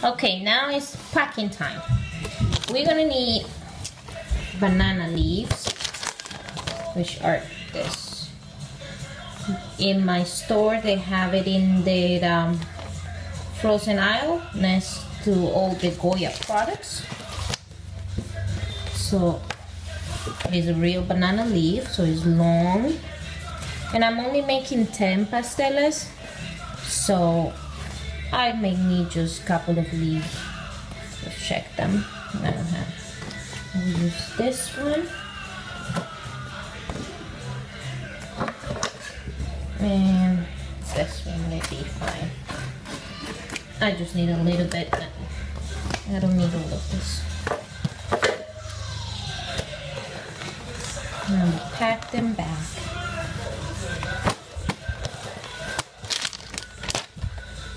Okay, now it's packing time. We're gonna need banana leaves, which are this. In my store, they have it in the frozen aisle next to all the Goya products. So it's a real banana leaf, so it's long. And I'm only making 10 pasteles, so I may need just a couple of leaves. Let's check them. I don't have. I'll use this one. And this one may be fine. I just need a little bit. I don't need all of this. And pack them back.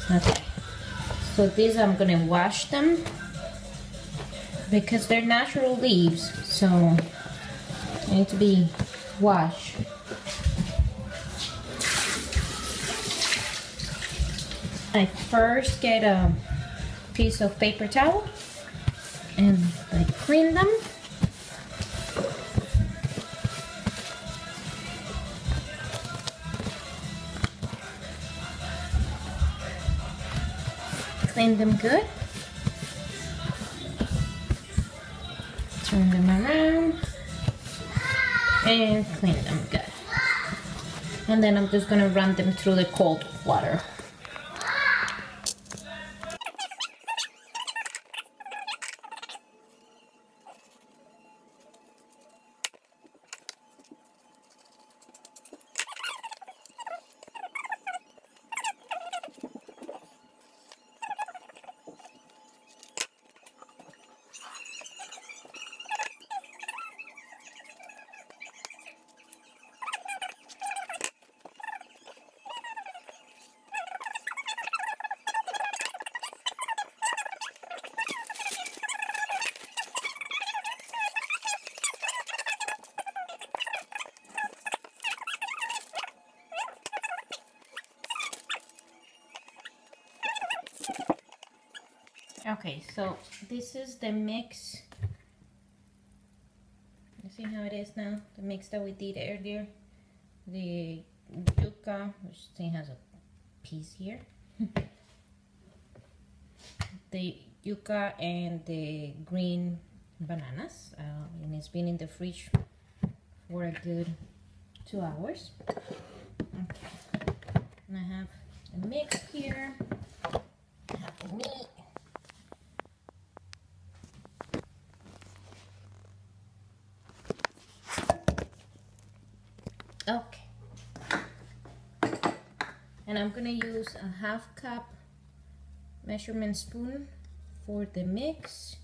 Okay. So these I'm gonna wash them because they're natural leaves, so they need to be washed. I first get a piece of paper towel and I clean them. Clean them good. Turn them around and clean them good. And then I'm just gonna run them through the cold water. Okay, so this is the mix. You see how it is now? The mix that we did earlier. The yuca, which thing has a piece here. The yuca and the green bananas. And it's been in the fridge for a good 2 hours. Okay, and I have the mix here. I have the meat. Okay, and I'm gonna use a 1/2 cup measurement spoon for the mix,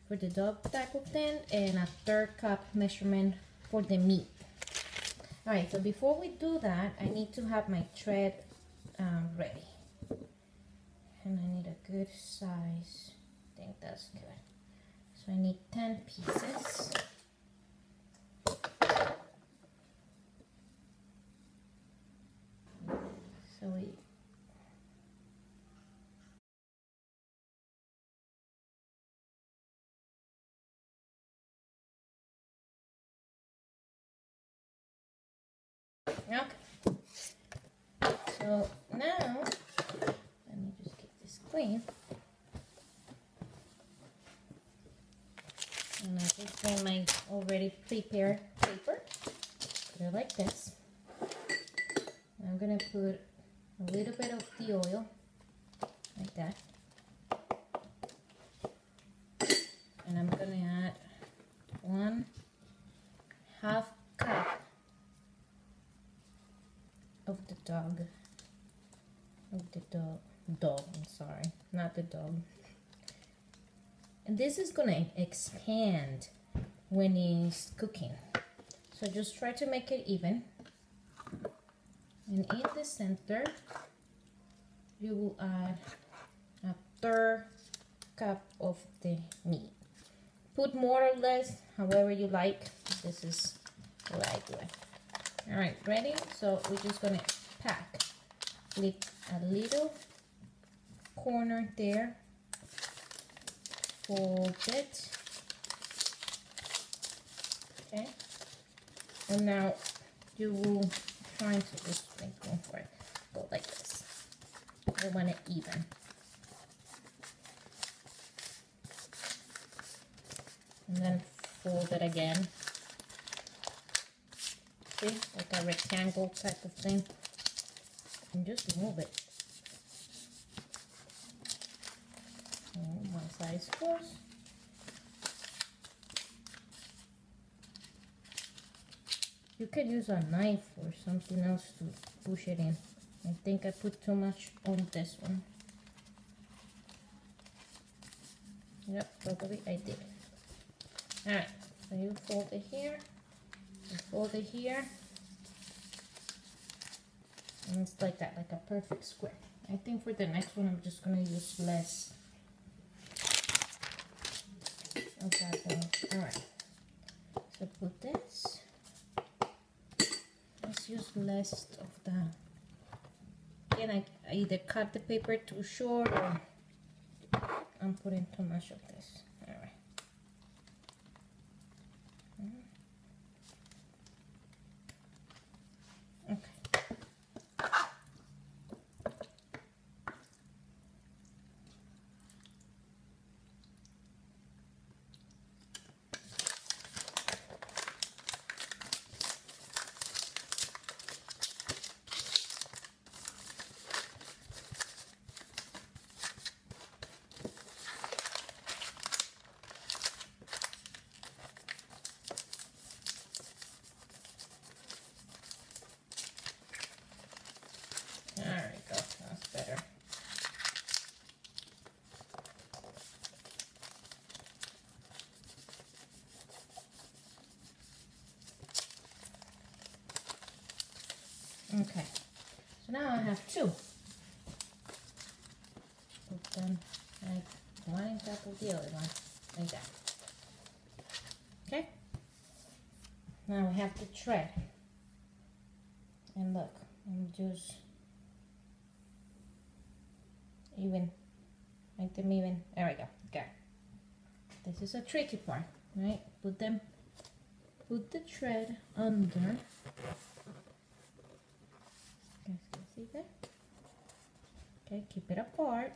for the dog type of thing, and a 1/3 cup measurement for the meat. All right, so before we do that, I need to have my thread ready, and I need a good size. I think that's good. So I need 10 pieces. So we okay. So now let me just get this clean. And I just got my already prepared paper. Put it like this. I'm gonna put a little bit of the oil, like that. And I'm gonna add 1/2 cup of the dog. I'm sorry, not the dog. And this is gonna expand when it's cooking. So just try to make it even. And in the center, you will add a 1/3 cup of the meat. Put more or less, however you like. This is what I do it. All right, ready? So we're just gonna pack with a little corner there fold it. Okay, and now you will try to just like go for it. Go like this. I want it even. And then fold it again. See, like a rectangle type of thing. And just move it. And one side is closed. You could use a knife or something else to push it in. I think I put too much on this one. Yep, probably I did. Alright, so you fold it here, you fold it here, and it's like that, like a perfect square. I think for the next one I'm just gonna use less of that one. Alright, so put this. Let's use less of the, again I either cut the paper too short or I'm putting too much of this. Alright. There we go, that's better. Okay, so now I have two. Put them like one on top of the other one, like that. Okay, now we have the thread. And look, I'm just even, make them even. There we go. Okay. This is a tricky part, right? Put the thread under. You guys can see that? Okay, keep it apart.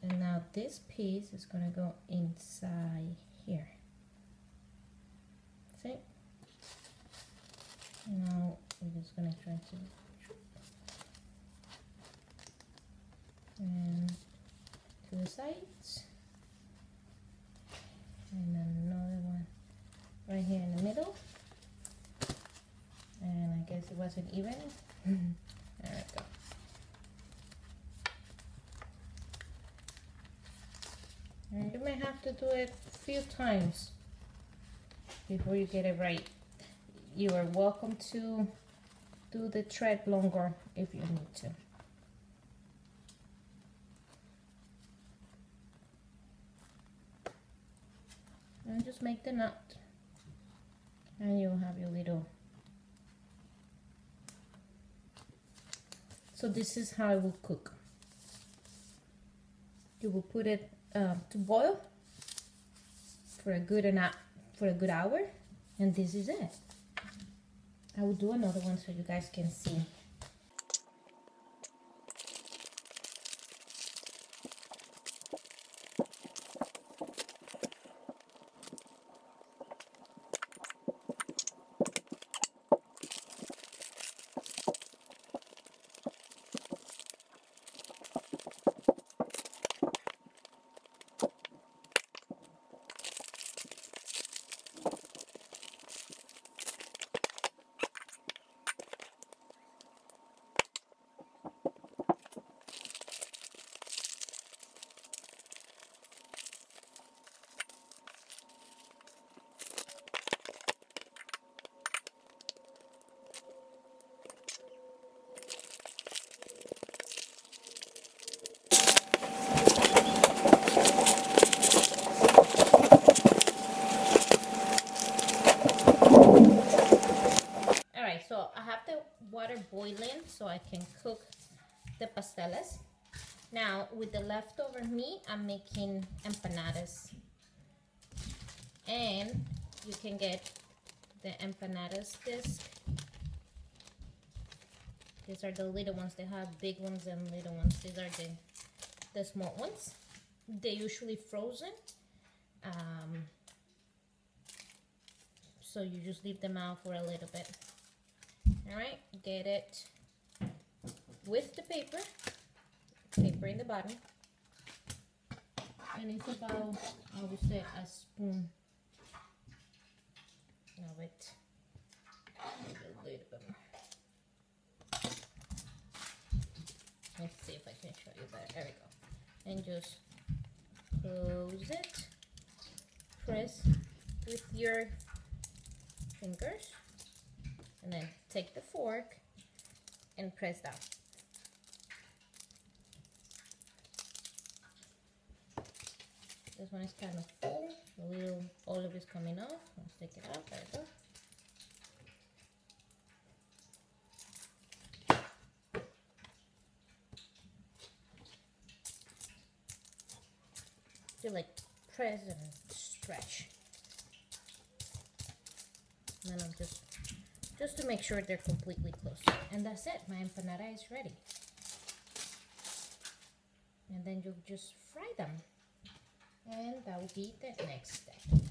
And now this piece is gonna go inside here. See? Now we're just gonna try to, and to the sides, and another one right here in the middle. And I guess it wasn't even. There we go. And you may have to do it a few times before you get it right. You are welcome to do the thread longer if you need to. And just make the knot, and you'll have your little. So this is how it will cook. You will put it to boil for a good hour, and this is it. I will do another one so you guys can see. Water boiling so I can cook the pasteles. Now with the leftover meat, I'm making empanadas. And you can get the empanadas disc. These are the little ones. They have big ones and little ones. These are the small ones. They're usually frozen. So you just leave them out for a little bit. All right, get it with the paper in the bottom. And it's about, I would say, a spoon of it. Maybe a little bit more. Let's see if I can show you better. There we go. And just close it. Press with your fingers. And then take the fork and press down. This one is kind of full. A little olive is coming off. Let's take it out. There we go. You like press and stretch. And then I'm just to make sure they're completely closed. And that's it. My empanada is ready. And then you just fry them. And that will be the next step.